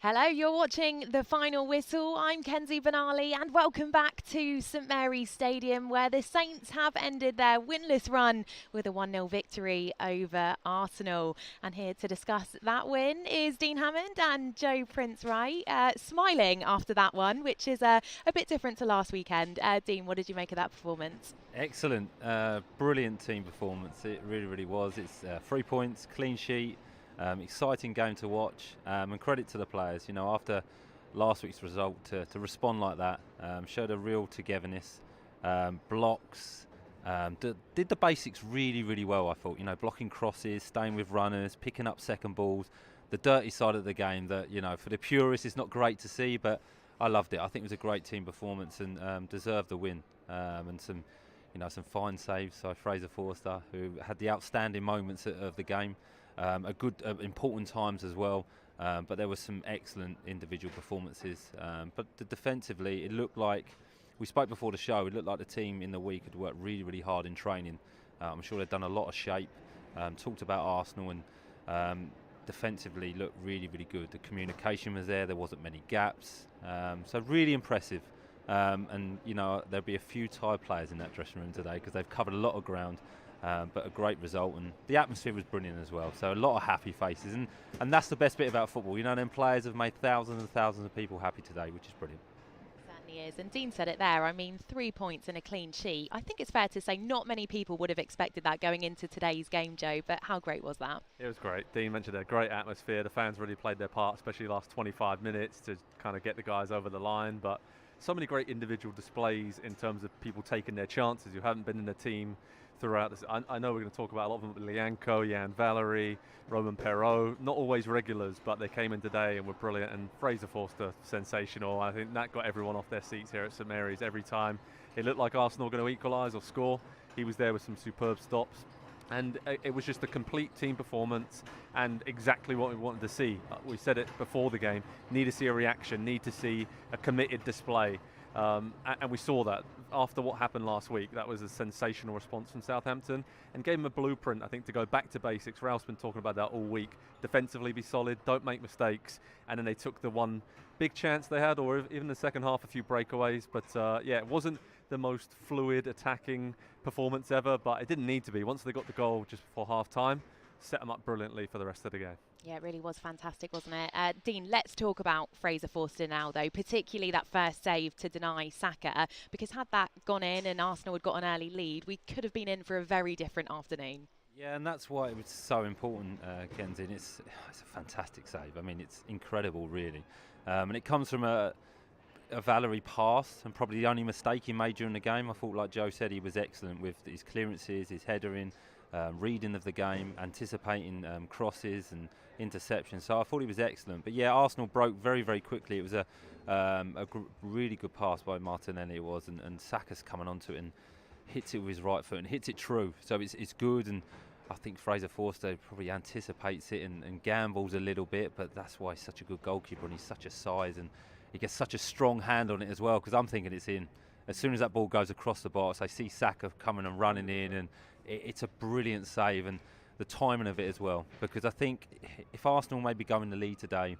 Hello, you're watching The Final Whistle. I'm Kenzie Benali and welcome back to St Mary's Stadium where the Saints have ended their winless run with a 1-0 victory over Arsenal. And here to discuss that win is Dean Hammond and Joe Prince-Wright, smiling after that one, which is a bit different to last weekend. Dean, what did you make of that performance? Excellent, brilliant team performance. It really, really was. It's 3 points, clean sheet, exciting game to watch, and credit to the players. You know, after last week's result, to respond like that showed a real togetherness. Blocks, did the basics really, really well. I thought, you know, blocking crosses, staying with runners, picking up second balls, the dirty side of the game that, you know, for the purists, it's not great to see, but I loved it. I think it was a great team performance and deserved the win. And some fine saves. So Fraser Forster, who had the outstanding moments of the game, a good, important times as well. But there were some excellent individual performances. But defensively, it looked like, we spoke before the show, it looked like the team in the week had worked really, really hard in training. I'm sure they'd done a lot of shape. Talked about Arsenal and defensively looked really, really good. The communication was there wasn't many gaps. So really impressive. And you know, there'll be a few tired players in that dressing room today because they've covered a lot of ground, but a great result, and the atmosphere was brilliant as well. So a lot of happy faces, and that's the best bit about football. You know, them players have made thousands and thousands of people happy today, which is brilliant. Certainly is, and Dean said it there. I mean, 3 points and a clean sheet. I think it's fair to say not many people would have expected that going into today's game, Joe, but how great was that? It was great. Dean mentioned a great atmosphere. The fans really played their part, especially the last 25 minutes to kind of get the guys over the line. But so many great individual displays in terms of people taking their chances who haven't been in the team throughout this. I know we're going to talk about a lot of them, Lianco, Jan Valery, Roman Perrault, not always regulars, but they came in today and were brilliant. And Fraser Forster, sensational. I think that got everyone off their seats here at St Mary's every time. It looked like Arsenal were going to equalise or score. He was there with some superb stops. And it was just a complete team performance and exactly what we wanted to see. We said it before the game, need to see a reaction, need to see a committed display. And we saw that after what happened last week. That was a sensational response from Southampton and gave them a blueprint, I think, to go back to basics. Ralph's been talking about that all week. Defensively be solid, don't make mistakes. And then they took the one big chance they had, or even the second half, a few breakaways. But yeah, it wasn't the most fluid attacking performance ever, but it didn't need to be. Once they got the goal just before half time, set them up brilliantly for the rest of the game. Yeah, it really was fantastic, wasn't it? Dean, let's talk about Fraser Forster now, though, particularly that first save to deny Saka, because had that gone in and Arsenal had got an early lead, we could have been in for a very different afternoon. Yeah, and that's why it was so important, Kenzie. And it's a fantastic save. I mean, it's incredible, really. And it comes from a Valery pass, and probably the only mistake he made during the game. I thought, like Joe said, he was excellent with his clearances, his headering, reading of the game, anticipating crosses and interceptions. So I thought he was excellent. But yeah, Arsenal broke very, very quickly. It was a really good pass by Martinelli, it was, and Saka's coming onto it and hits it with his right foot and hits it true. So it's good, and I think Fraser Forster probably anticipates it and gambles a little bit, but that's why he's such a good goalkeeper, and he's such a size, and he gets such a strong hand on it as well, because I'm thinking it's in. As soon as that ball goes across the box, I see Saka coming and running in, and it's a brilliant save, and the timing of it as well. Because I think if Arsenal maybe go in the lead today,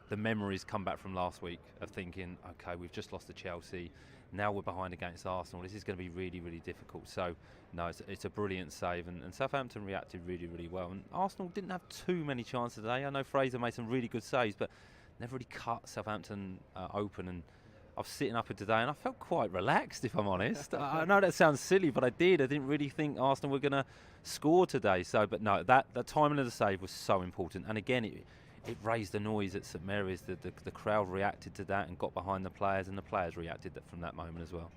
the memories come back from last week of thinking, okay, we've just lost to Chelsea, now we're behind against Arsenal, this is going to be really, really difficult. So, no, it's a brilliant save, and Southampton reacted really, really well. And Arsenal didn't have too many chances today. I know Fraser made some really good saves, but never really cut Southampton open. And I was sitting up here today and I felt quite relaxed, if I'm honest. I know that sounds silly, but I did. I didn't really think Arsenal were going to score today. So, but no, the timing of the save was so important. And again, it raised the noise at St Mary's. The crowd reacted to that and got behind the players, and the players reacted from that moment as well.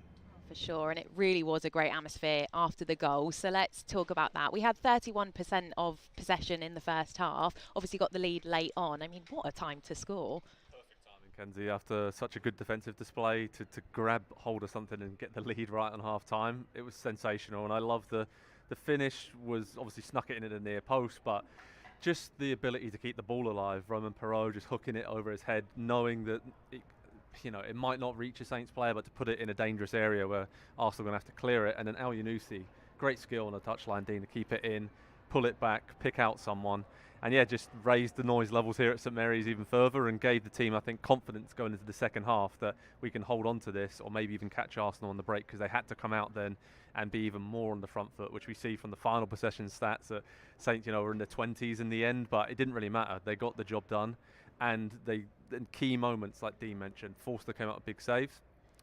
For sure, and it really was a great atmosphere after the goal. So let's talk about that. We had 31% of possession in the first half. Obviously got the lead late on. I mean, what a time to score. Perfect timing, Kenzie, after such a good defensive display to grab hold of something and get the lead right on half time. It was sensational, and I love the finish. Was obviously snuck it in at the near post, but just the ability to keep the ball alive. Roman Perrault just hooking it over his head, knowing that it might not reach a Saints player, but to put it in a dangerous area where Arsenal are going to have to clear it. And then El Yunusi, great skill on the touchline, Dean, to keep it in, pull it back, pick out someone. And yeah, just raised the noise levels here at St Mary's even further and gave the team, I think, confidence going into the second half that we can hold on to this or maybe even catch Arsenal on the break, because they had to come out then and be even more on the front foot, which we see from the final possession stats that Saints, were in the 20s in the end, but it didn't really matter. They got the job done, and they, in key moments, like Dean mentioned, Forster came out with big saves.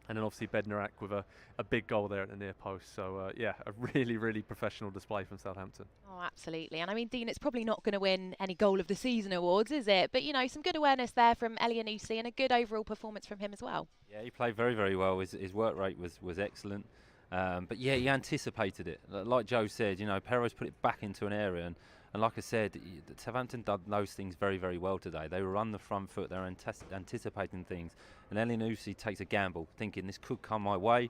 And then obviously Bednarak with a big goal there at the near post. So yeah, a really, really professional display from Southampton. Oh, absolutely. And I mean, Dean, it's probably not going to win any Goal of the Season awards, is it? But, some good awareness there from Elyounoussi and a good overall performance from him as well. Yeah, he played very, very well. His work rate was excellent. But yeah, he anticipated it. Like Joe said, Perro's put it back into an area. And like I said, Southampton done those things very, very well today. They were on the front foot. They were anticipating things. And Elyounoussi takes a gamble, thinking this could come my way.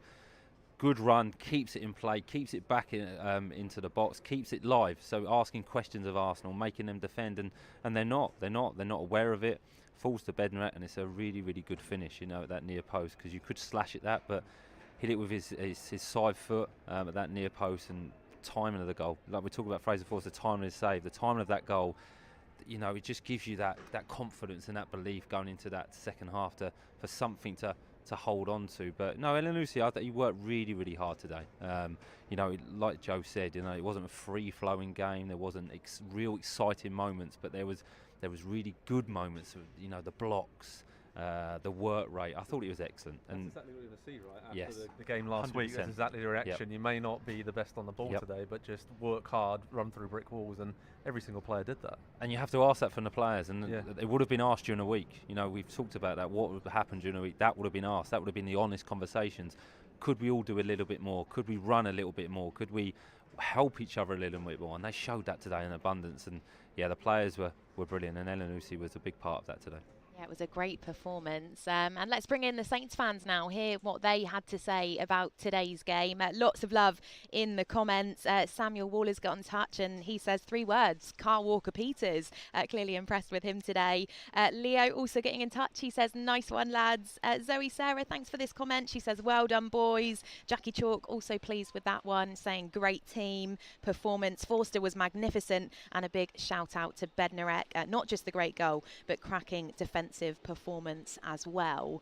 Good run, keeps it in play, keeps it back into the box, keeps it live. So asking questions of Arsenal, making them defend, and they're not aware of it. Falls to Bednarak, and it's a really, really good finish, at that near post, because you could slash it but hit it with his side foot at that near post, and timing of the goal. Like we talk about Fraser Forster, the timing of his save, the timing of that goal. It just gives you that confidence and that belief going into that second half for something to hold on to. But no, Elyounoussi, I think he worked really, really hard today. Like Joe said, it wasn't a free-flowing game. There wasn't real exciting moments, but there was really good moments. The blocks, the work rate. I thought it was excellent. That's exactly what you're going to see, right? After Yes. the game last week, that's exactly the reaction. Yep. You may not be the best on the ball today, but just work hard, run through brick walls, and every single player did that. And you have to ask that from the players, and it would have been asked during the week. We've talked about that. What would happen during the week? That would have been asked. That would have been the honest conversations. Could we all do a little bit more? Could we run a little bit more? Could we help each other a little bit more? And they showed that today in abundance. And yeah, the players were brilliant, and Elyounoussi was a big part of that today. Yeah, it was a great performance. And let's bring in the Saints fans now, hear what they had to say about today's game. Lots of love in the comments. Samuel Waller's got in touch and he says 3 words, Carl Walker-Peters. Clearly impressed with him today. Leo also getting in touch. He says, nice one, lads. Zoe Sarah, thanks for this comment. She says, well done, boys. Jackie Chalk also pleased with that one, saying great team performance. Forster was magnificent, and a big shout out to Bednarak. Not just the great goal, but cracking defence performance as well.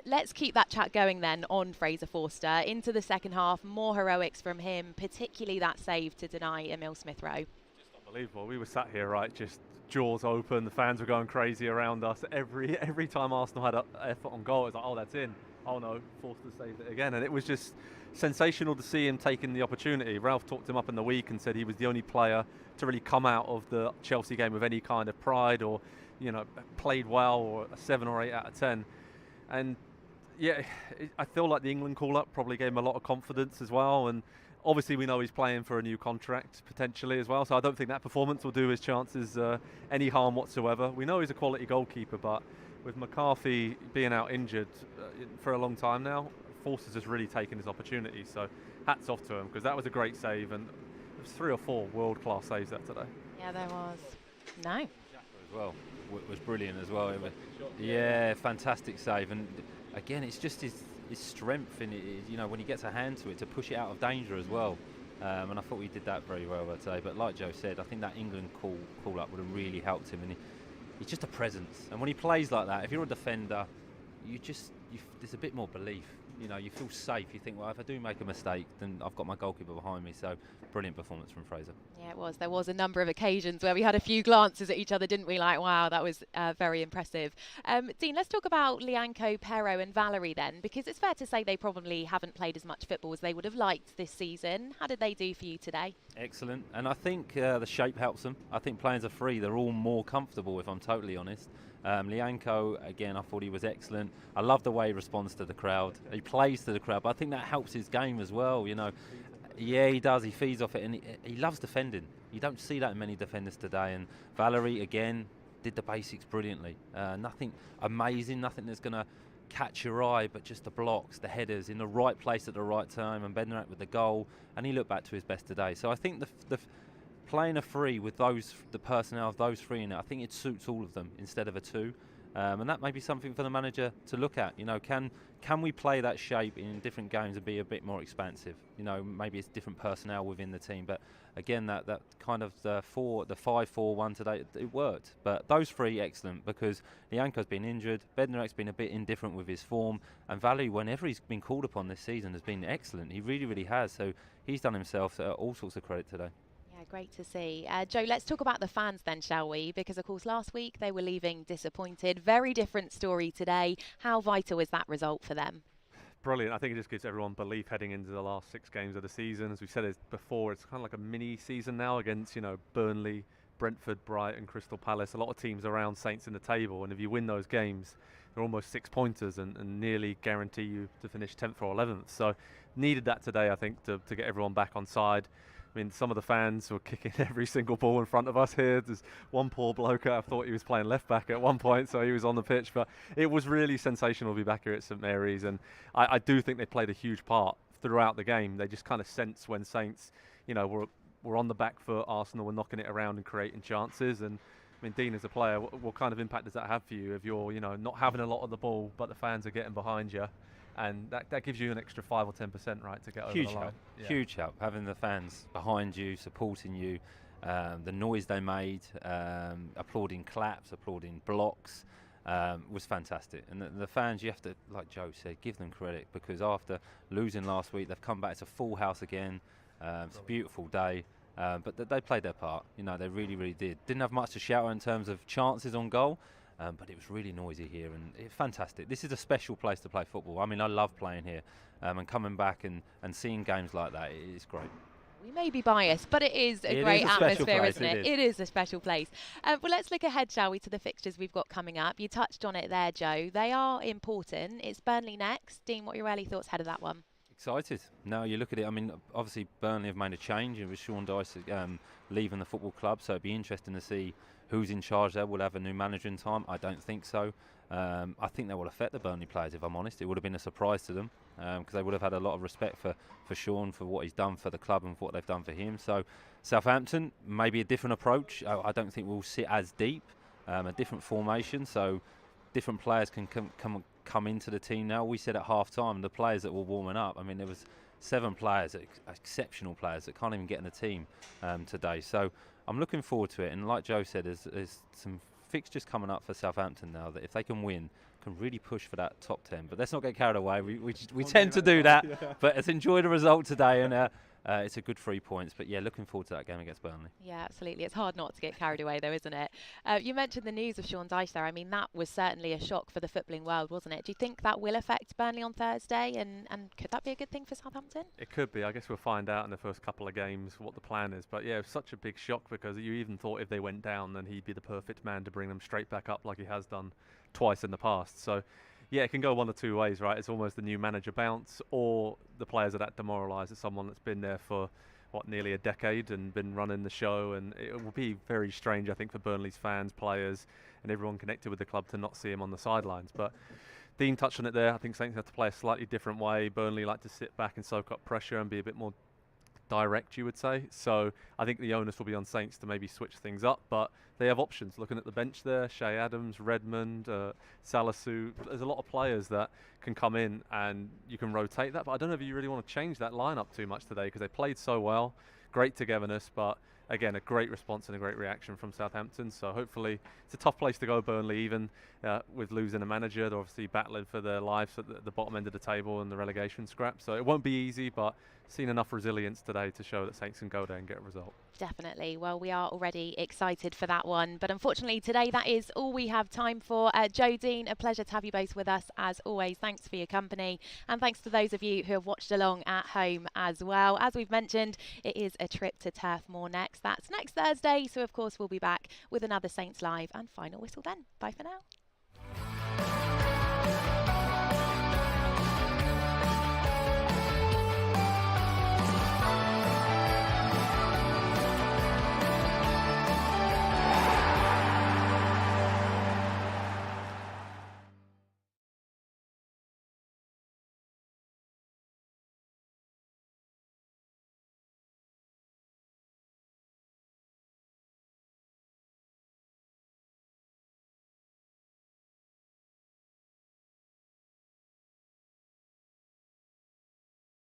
Let's keep that chat going then on Fraser Forster into the second half. More heroics from him, particularly that save to deny Emil Smith-Rowe. Just unbelievable. We were sat here, right, just jaws open. The fans were going crazy around us. Every time Arsenal had an effort on goal, it was like, oh, that's in. Oh no, Forster saved it again. And it was just sensational to see him taking the opportunity. Ralph talked him up in the week and said he was the only player to really come out of the Chelsea game with any kind of pride or played well, or a 7 or 8 out of 10. And yeah, I feel like the England call-up probably gave him a lot of confidence as well. And obviously we know he's playing for a new contract potentially as well, so I don't think that performance will do his chances any harm whatsoever. We know he's a quality goalkeeper, but with McCarthy being out injured for a long time now, Forster's just really taken his opportunity. So hats off to him, because that was a great save, and there was 3 or 4 world-class saves there today. Yeah, there was. No. As well. Was brilliant as well. Yeah, fantastic save. And again, it's just his strength in it, when he gets a hand to it, to push it out of danger as well. And I thought he did that very well today. But like Joe said, I think that England call up would have really helped him. And he's just a presence. And when he plays like that, if you're a defender, there's a bit more belief. You feel safe. You think, well, if I do make a mistake, then I've got my goalkeeper behind me. So brilliant performance from Fraser. Yeah, it was. There was a number of occasions where we had a few glances at each other, didn't we? Like, wow, that was very impressive. Dean, let's talk about Lianco, Perro and Valerie then, because it's fair to say they probably haven't played as much football as they would have liked this season. How did they do for you today? Excellent. And I think the shape helps them. I think playing as a free, they're all more comfortable, if I'm totally honest. Lianco, again, I thought he was excellent. I love the way he responds to the crowd. He plays to the crowd, but I think that helps his game as well, Yeah, he does. He feeds off it, and he loves defending. You don't see that in many defenders today. And Valerie, again, did the basics brilliantly. Nothing amazing, nothing that's going to catch your eye, but just the blocks, the headers, in the right place at the right time, and Bednarak with the goal, and he looked back to his best today. So I think the playing a free with the personnel of those 3 in it, I think it suits all of them instead of a 2. And that may be something for the manager to look at. You know, can we play that shape in different games and be a bit more expansive? You know, maybe it's different personnel within the team, but again, that kind of the 5-4-1 today, it worked. But those three, excellent, because Lianco's been injured, Bednarek's been a bit indifferent with his form, and Valu, whenever he's been called upon this season, has been excellent. He really, really has. So he's done himself all sorts of credit today. Yeah, great to see. Joe, let's talk about the fans then, shall we? Because, of course, last week they were leaving disappointed. Very different story today. How vital is that result for them? Brilliant. I think it just gives everyone belief heading into the last 6 games of the season. As we said before, it's kind of like a mini season now against, you know, Burnley, Brentford, Brighton, Crystal Palace. A lot of teams around Saints in the table, and if you win those games, they're almost 6-pointers and nearly guarantee you to finish 10th or 11th. So needed that today, I think, to get everyone back on side. I mean, some of the fans were kicking every single ball in front of us here. There's one poor bloke, I thought he was playing left back at one point, so he was on the pitch. But it was really sensational to be back here at St Mary's, and I do think they played a huge part throughout the game. They just kind of sensed when Saints, you know, were on the back foot. Arsenal were knocking it around and creating chances. And I mean, Dean, as a player, what kind of impact does that have for you if you're, you know, not having a lot of the ball, but the fans are getting behind you? And that gives you an extra 5 or 10%, right, to get over the line. Help. Yeah. Huge help, having the fans behind you, supporting you, the noise they made, applauding claps, applauding blocks, was fantastic. And the fans, you have to, like Joe said, give them credit, because after losing last week, they've come back. It's a full house again. It's a beautiful day. But they played their part. You know, they really, really did. Didn't have much to shout in terms of chances on goal. But it was really noisy here, and it's fantastic. This is a special place to play football. I mean, I love playing here, and coming back and seeing games like that, it's great. We may be biased, but it is a great atmosphere, isn't it? It is a special place. Well, let's look ahead, shall we, to the fixtures we've got coming up. You touched on it there, Joe. They are important. It's Burnley next. Dean, what are your early thoughts ahead of that one? Excited. Now you look at it, I mean, obviously Burnley have made a change. It was Sean Dyche leaving the football club, so it'd be interesting to see who's in charge there. We'll have a new manager in time. I don't think so. I think that will affect the Burnley players, if I'm honest. It would have been a surprise to them, because they would have had a lot of respect for Sean, for what he's done for the club and for what they've done for him. So Southampton, maybe a different approach. I don't think we'll sit as deep, a different formation, so different players can come into the team now. We said at half-time, the players that were warming up, I mean, there was 7 players, exceptional players, that can't even get in the team today. So I'm looking forward to it. And like Joe said, there's some fixtures coming up for Southampton now that if they can win, can really push for that top 10. But let's not get carried away. We tend to do that. Yeah. But let's enjoy the result today, and it's a good 3 points. But yeah, looking forward to that game against Burnley. Yeah, absolutely. It's hard not to get carried away, though, isn't it? You mentioned the news of Sean Dyche there. I mean, that was certainly a shock for the footballing world, wasn't it? Do you think that will affect Burnley on Thursday? And could that be a good thing for Southampton? It could be. I guess we'll find out in the first couple of games what the plan is. But yeah, it was such a big shock, because you even thought if they went down, then he'd be the perfect man to bring them straight back up, like he has done twice in the past. So yeah, it can go one of 2 ways, right? It's almost the new manager bounce, or the players are that demoralised. It's someone that's been there for nearly a decade and been running the show, and it will be very strange, I think, for Burnley's fans, players, and everyone connected with the club to not see him on the sidelines. But Dean touched on it there. I think Saints have to play a slightly different way. Burnley like to sit back and soak up pressure and be a bit more direct, you would say. So I think the onus will be on Saints to maybe switch things up, but they have options. Looking at the bench there, Shea Adams, Redmond, Salisu, there's a lot of players that can come in and you can rotate that, but I don't know if you really want to change that lineup too much today, because they played so well, great togetherness, but again, a great response and a great reaction from Southampton. So hopefully it's a tough place to go, Burnley, even with losing a manager. They're obviously battling for their lives at the bottom end of the table and the relegation scrap. So it won't be easy, but seen enough resilience today to show that Saints can go there and get a result. Definitely. Well, we are already excited for that one. But unfortunately, today that is all we have time for. Joe, Dean, a pleasure to have you both with us as always. Thanks for your company. And thanks to those of you who have watched along at home as well. As we've mentioned, it is a trip to Turf Moor next. That's next Thursday. So, of course, we'll be back with another Saints Live and Final Whistle then. Bye for now.